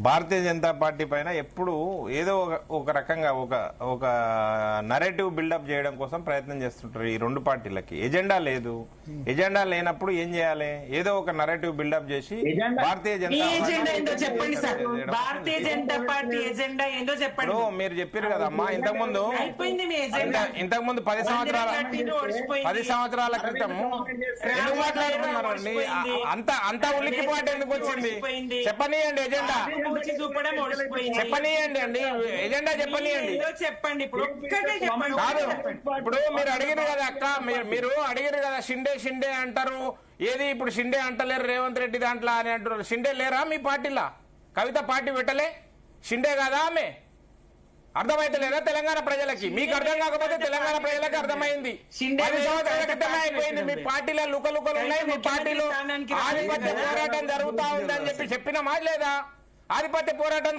Bharatiya Janata party పైన ఎప్పుడు ఏదో ఒక రకంగా ఒక నరేటివ్ బిల్డప్ చేయడం కోసం ప్రయత్నం చేస్తుంటారు ఈ రెండు పార్టీలకి. ఎజెండా లేదు. ఎజెండా లేనప్పుడు ఏం చేయాలి? ఏదో ఒక నరేటివ్ బిల్డప్ చేసి భారతీయ జనతా పార్టీ ఎజెండా ఏందో చెప్పండి. మీరు చెప్పారు కదమ్మా ఇంతకుముందు 10 సంవత్సరాల క్రితం ఎందుకు మాట్లాడుతున్నారండి? అంత ఉలికిపాటు ఎందుకు వచ్చింది? చెప్పనీయండి ఎజెండా, చెప్పనీయండి అండి ఎజెండా చెప్పనీయండి. చెప్పండి కాదు, ఇప్పుడు మీరు అడిగారు కదా అక్క, మీరు అడిగారు కదా షిండే షిండే అంటారు. ఏది ఇప్పుడు షిండే అంటలేరు రేవంత్ రెడ్డి దాంట్లో అని అంటారు. షిండే లేరా మీ పార్టీలా? కవిత పార్టీ పెట్టలే? షిండే కాదా ఆమె? అర్థమైతే లేదా తెలంగాణ ప్రజలకి? మీకు అర్థం కాకపోతే తెలంగాణ ప్రజలకి అర్థమైంది. 10 సంవత్సరాల క్రితమే అయిపోయింది. మీ పార్టీలో లుకలు ఉన్నాయి. మీ పార్టీలో ఆధిపత్య పోరాటం జరుగుతా ఉందని చెప్పినమా లేదా? ఆధిపత్య పోరాటం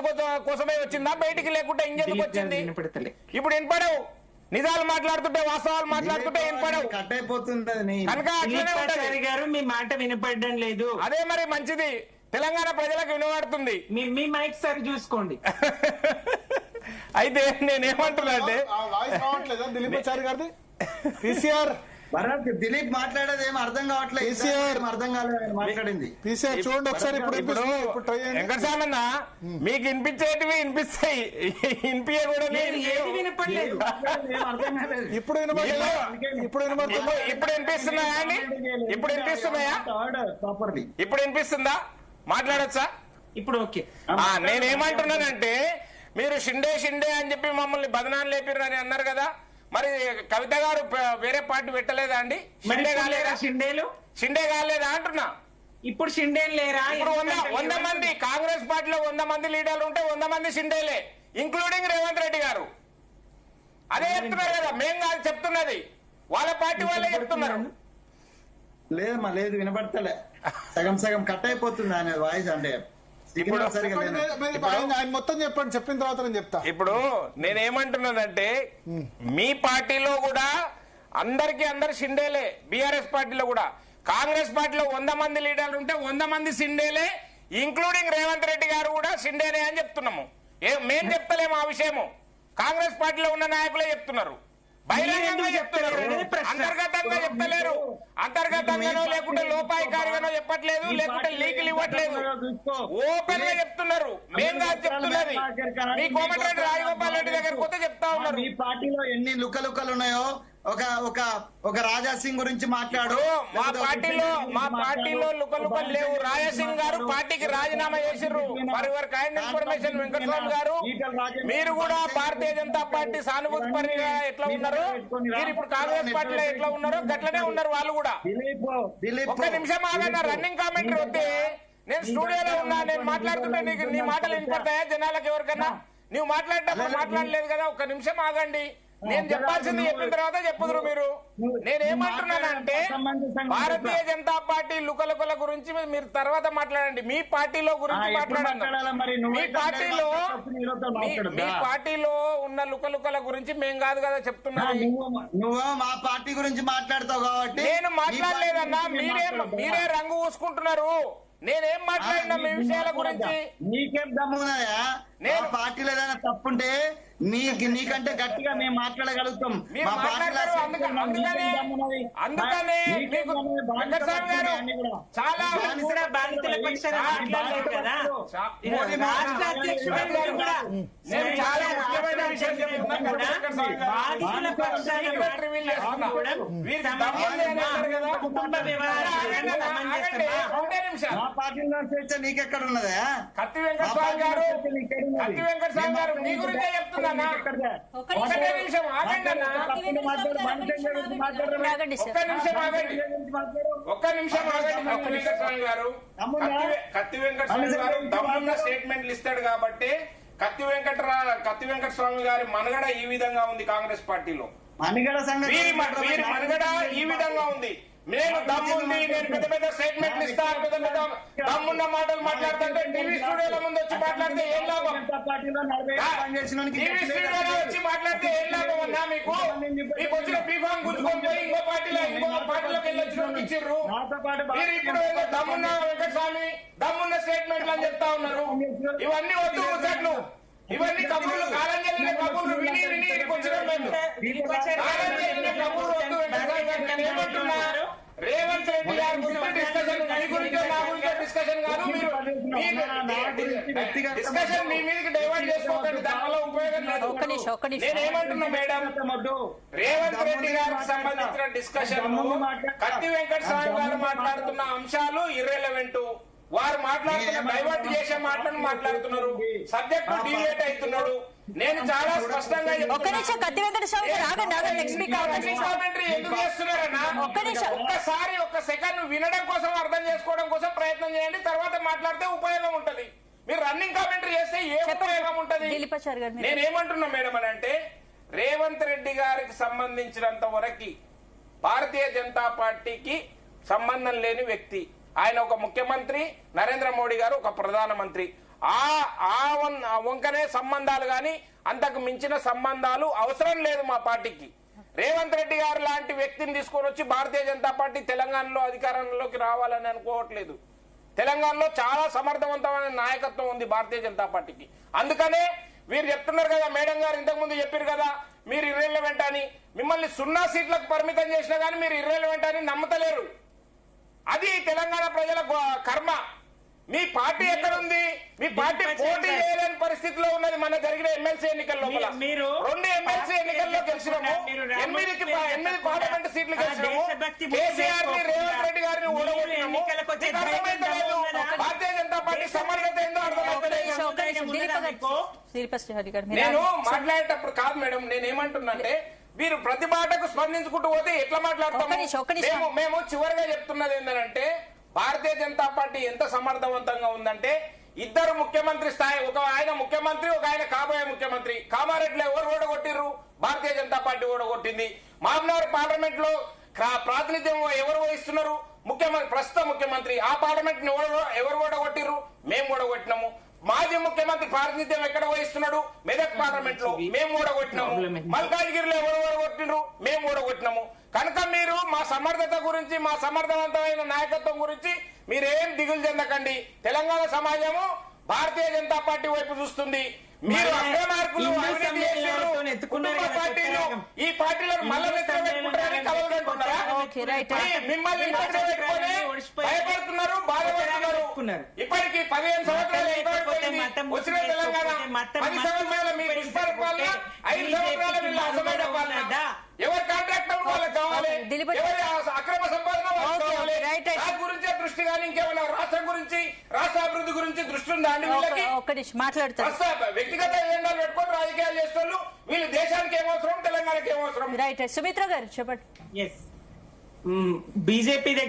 కోసమే వచ్చిందా? బయటికి లేకుంటే ఇంకెందుకు వచ్చింది? ఇప్పుడు వినపడవు. నిజాలు మాట్లాడుతుంటే, వాస్తవాలు మాట్లాడుతుంటే వినపడవు. కనుక అట్లనే ఉంటది గారు. మీ మాట వినపడడం లేదు. అదే మరి మంచిది. తెలంగాణ ప్రజలకు వినబడుతుంది. మీ మైక్ సరి చూసుకోండి. అయితే నేనేమంటున్నా అంటే దిలీపాచారి గారిది పీసీఆర్ దిలీప్ మాట్లాడేది ఏం అర్థం కావట్లేదు. అర్థం కాలేదు మాట్లాడింది. పీసీఆర్ చూడండి ఒకసారి. ఇప్పుడు వెంకటస్వామన్న మీకు వినిపించేటివి వినిపిస్తాయి, వినిపించే కూడా వినపడలేదు. ఇప్పుడు వినిపిస్తున్నాయా అండి? ఇప్పుడు వినిపిస్తున్నాయా? ఇప్పుడు వినిపిస్తుందా? మాట్లాడచ్చా? ఇప్పుడు ఓకే. నేనేమంటున్నానంటే మీరు షిండే షిండే అని చెప్పి మమ్మల్ని బదనాలు లేపిర్రు అని అన్నారు కదా. మరి కవిత గారు వేరే పార్టీ పెట్టలేదా అండి? షిండే కాలేదా? షిండే కాలేదా అంటున్నా. ఇప్పుడు షిండే లేరా? ఇప్పుడు 100 మంది కాంగ్రెస్ పార్టీలో 100 మంది లీడర్లు ఉంటే 100 మంది షిండేలే, ఇంక్లూడింగ్ రేవంత్ రెడ్డి గారు. అదే చెప్తున్నారు కదా, మేం కాదు చెప్తున్నది, వాళ్ళ పార్టీ వాళ్ళే చెప్తున్నారు. లేదమ్మా, లేదు, వినపడతలే. సగం సగం కట్ అయిపోతుంది ఆయన వాయిస్. అంటే మొత్తం చెప్పండి, చెప్పిన తర్వాత నేను చెప్తా. ఇప్పుడు నేనేమంటున్నానంటే మీ పార్టీలో కూడా అందరు షిండేలే. బీఆర్ఎస్ పార్టీలో కూడా, కాంగ్రెస్ పార్టీలో 100 మంది లీడర్లు ఉంటే 100 మంది షిండేలే, ఇంక్లూడింగ్ రేవంత్ రెడ్డి గారు కూడా షిండేనే అని చెప్తున్నాము. మేం చెప్తలేము ఆ విషయము, కాంగ్రెస్ పార్టీలో ఉన్న నాయకులే చెప్తున్నారు. బహిరంగంగా చెప్తున్నారు, అంతర్గతంగా చెప్తలేరు. అంతర్గతంగానో లేకుంటే లోపాయికారిగానో చెప్పట్లేదు, లేకుంటే లీకులు ఇవ్వట్లేదు, ఓపెన్ గా చెప్తున్నారు. మేం కాదు చెప్తున్నది. మీ కోమటిరెడ్డి రాజగోపాల్ రెడ్డి దగ్గరికి పోతే చెప్తా ఉన్నారు. మీ పార్టీలో ఎన్ని లుకలుకలు ఉన్నాయో ఒక రాజా సింగ్ గురించి మాట్లాడు. మా పార్టీలో లుకలుకలు లేవు. రాజా సింగ్ గారు పార్టీకి రాజీనామా చేసిర్రు. For your kind information Venkataswamy గారు, మీరు కూడా భారతీయ జనతా పార్టీ సానుభూతి పరంగా ఎట్లా ఉన్నారు, మీరు ఇప్పుడు కాంగ్రెస్ పార్టీలో ఎట్లా ఉన్నారో గట్లనే ఉన్నారు వాళ్ళు కూడా. ఒక్క నిమిషం ఆగన్నా, రన్నింగ్ కామెంటరీ వస్తే నేను స్టూడియోలో ఉన్నా, నేను మాట్లాడుతుంటే నీ మాటలు వినపడతాయా జనాలకు ఎవరికన్నా? నువ్వు మాట్లాడేటప్పుడు మాట్లాడలేదు కదా. ఒక్క నిమిషం ఆగండి, నేను చెప్పాల్సింది చెప్పిన తర్వాత చెప్పుదురు మీరు. నేనేమంటున్నానంటే భారతీయ జనతా పార్టీ లుకలుకల గురించి మీరు తర్వాత మాట్లాడండి. మీ పార్టీలో గురించి మాట్లాడండి. మీ పార్టీలో ఉన్న లుకలుకల గురించి మేం కాదు కదా చెప్తున్నాను. నువ్వు మా పార్టీ గురించి మాట్లాడతావు కాబట్టి నేను మాట్లాడలేదన్నా, మీరే రంగు పూసుకుంటున్నారు. నేనేం మాట్లాడినా మీ విషయాల గురించి? నీకేం దమ్మున్నాయా? నేను పార్టీలో ఏదైనా తప్పుంటే నీకంటే గట్టిగా మేము మాట్లాడగలుగుతాం. మా పార్టీలో అందుకనే చాలా బాధితుల పక్షాన మాట్లాడలేదు కదా. రాష్ట్ర అధ్యక్షుడు గారు కూడా నేను చాలా ముఖ్యమైన విషయం చెప్తున్నాను కదా. బాధితుల పక్షాన కుటుంబ వివరాలు మా పార్టీలో స్వేచ్ఛ నీకెక్కడ ఉన్నదా? కత్తి వెంకటస్వామి గారు నీ గురించే చెప్తున్నా. ఒకటే నిమిషం ఆగండి అన్న, ఒక్క నిమిషం ఆగండి. కత్తి వెంకటస్వామి గారు దమ్మున్న స్టేట్మెంట్లు ఇస్తాడు కాబట్టి కత్తి వెంకటస్వామి గారి మనుగడ ఈ విధంగా ఉంది కాంగ్రెస్ పార్టీలో. వీరి మనుగడ ఈ విధంగా ఉంది. నేను దమ్ముంది, నేను పెద్ద పెద్ద స్టేట్మెంట్లు ఇస్తాను, పెద్ద పెద్ద దమ్మున్న మాటలు మాట్లాడుతుంటే టీవీ స్టూడియోల ముందు వచ్చి మాట్లాడితే ఏం లాభం? జనతా పార్టీలో 40 ఏళ్ళు పనిచేసినోనికి టీవీ స్క్రీన్లో వచ్చి మాట్లాడితే ఏం లాభం అన్నా మీకు? మీకు వచ్చిన బీఫామ్ గుంజుకొని పోయి ఇంకో పార్టీలోకి వెళ్ళొచ్చినోనికి ఇచ్చిర్రు. మీరు ఇప్పుడు ఏదో దమ్మున్న వెంకటస్వామి దమ్మున్న స్టేట్మెంట్లు అని చెప్తా ఉన్నారు. ఇవన్నీ వద్దు ముచ్చట్లు, ఇవన్నీ కబుర్లు, కాలం చెల్లిన కబుర్లు విని విని ఇక్కడికి వచ్చినాం మేము. కాలం చెల్లిన కబుర్లు వద్దు వెంకటస్వామి గారు. నేను ఏమంటున్నా, రేవంత్ రెడ్డి గారి గురించి డిస్కషన్, మీ గురించో నా గురించో డిస్కషన్ కాదు. మీరు డిస్కషన్ మీ మీదకి డైవర్ట్ చేసుకోకండి, దానివల్ల ఉపయోగం లేదు. నేనేమంటున్నా మేడం, రేవంత్ రెడ్డి గారికి సంబంధించిన డిస్కషన్ కత్తి వెంకట స్వామి గారు మాట్లాడుతున్న అంశాలు ఇర్రెలవెంట్. వారు మాట్లాడుతున్న డైవర్ట్ చేసే మాటలను మాట్లాడుతున్నారు, సబ్జెక్టు డివేట్ అవుతున్నాడు. నేను చాలా స్పష్టంగా ఎందుకు చేస్తున్నారన్నా, ఒక్కసారి ఒక్క సెకండ్ వినడం కోసం, అర్థం చేసుకోవడం కోసం ప్రయత్నం చేయండి. తర్వాత మాట్లాడితే ఉపయోగం ఉంటది. మీరు రన్నింగ్ కామెంటరీ చేస్తే ఏ ఉపయోగం ఉంటది? నేనేమంటున్నా మేడం అని అంటే, రేవంత్ రెడ్డి గారికి సంబంధించినంత వరకు భారతీయ జనతా పార్టీకి సంబంధం లేని వ్యక్తి. ఆయన ఒక ముఖ్యమంత్రి, నరేంద్ర మోడీ గారు ఒక ప్రధానమంత్రి. ఆ వంకనే సంబంధాలు గాని అంతకు మించిన సంబంధాలు అవసరం లేదు మా పార్టీకి. రేవంత్ రెడ్డి గారు లాంటి వ్యక్తిని తీసుకొని వచ్చి భారతీయ జనతా పార్టీ తెలంగాణలో అధికారంలోకి రావాలని అనుకోవట్లేదు. తెలంగాణలో చాలా సమర్థవంతమైన నాయకత్వం ఉంది భారతీయ జనతా పార్టీకి. అందుకనే వీరు చెప్తున్నారు కదా, మేడం గారు ఇంతకు ముందు చెప్పారు కదా, మీరు ఇర్రెలవెంట్ అని. మిమ్మల్ని 0 సీట్లకు పరిమితం చేసినా గానీ మీరు ఇర్రెలవెంట్ అని నమ్మతలేరు. అది తెలంగాణ ప్రజల కర్మ. మీ పార్టీ ఎక్కడుంది? మీ పార్టీ పోటీ చేయలేని పరిస్థితిలో ఉన్నది. మన జరిగిన ఎమ్మెల్సీ ఎన్నికల్లో 2 ఎమ్మెల్సీ ఎన్నికల్లో గెలిచినాము, 8 పార్లమెంట్ సీట్లు గెలిచినాము. కేసీఆర్ ని, రేవంత్ రెడ్డి గారిని ఓడగొట్టినాము. భారతీయ జనతా పార్టీ సమర్థత ఏందో అర్థమైపోయింది. నేను మాట్లాడేటప్పుడు కాదు మేడం, నేనేమంటున్నానంటే, మీరు ప్రతి మాటకు స్పందించుకుంటూ పోతే ఎట్లా మాట్లాడతాము? మేము చివరిగా చెప్తున్నది ఏంటంటే, భారతీయ జనతా పార్టీ ఎంత సమర్థవంతంగా ఉందంటే, 2 ముఖ్యమంత్రి స్థాయి, ఒక ఆయన ముఖ్యమంత్రి, ఒక ఆయన కాబోయే ముఖ్యమంత్రి. కామారెడ్డిలో ఎవరు ఓడగొట్టిర్రు? భారతీయ జనతా పార్టీ ఓడగొట్టింది. మామనార్ పార్లమెంట్ లో ప్రాతినిధ్యం ఎవరు వహిస్తున్నారు? ప్రస్తుత ముఖ్యమంత్రి. ఆ పార్లమెంట్ ని ఎవరు ఓడగొట్టిర్రు? మేము ఓడగొట్టినాము. మాజీ ముఖ్యమంత్రి ప్రాతినిధ్యం ఎక్కడ వహిస్తున్నాడు? మెదక్ పార్లమెంట్ లో మేము ఓడగొట్టినాము. మల్కాజ్గిరిలో ఎవరు ఓడగొట్టినరు? మేము ఓడగొట్టినాము. కనుక మీరు మా సమర్థత గురించి, మా సమర్థవంతమైన నాయకత్వం గురించి మీరేం దిగులు చెందకండి. తెలంగాణ సమాజము భారతీయ జనతా పార్టీ వైపు చూస్తుంది. మీరు అక్రమార్కులు, అవినీతి చేశారు, కుటుంబ పార్టీలు, ఈ పార్టీలను మళ్ళీ పెట్టుకుంటారని కలవగలుగుతున్నారా? మిమ్మల్ని భయపడుతున్నారు, బాధపడుతున్నారు. ఇప్పటికి 15 సంవత్సరాలు వచ్చిన తెలంగాణ, 10 సంవత్సరాల మీ దుష్పరిపాలన, 5 సంవత్సరాల వీళ్ళ అసమైన పాలన. ఎవరి కాంట్రాక్టర్ వాళ్ళకి కావాలి, ఎవరి అక్రమ సంపాదన వాళ్ళకి కావాలి. దాని గురించే దృష్టి కానీ ఇంకేమైనా రాష్ట్రం గురించి, రాష్ట్ర అభివృద్ధి గురించి దృష్టి ఉందా అండి వీళ్ళకి? మాట్లాడతారు వ్యక్తిగత ఎజెండాలు పెట్టుకొని రాజకీయాలు చేసేవాళ్ళు. వీళ్ళు దేశానికి ఏమవసరం, తెలంగాణకి ఏమవసరం? రైట్. సుమిత్ర గారు చెప్పండి. బీజేపీ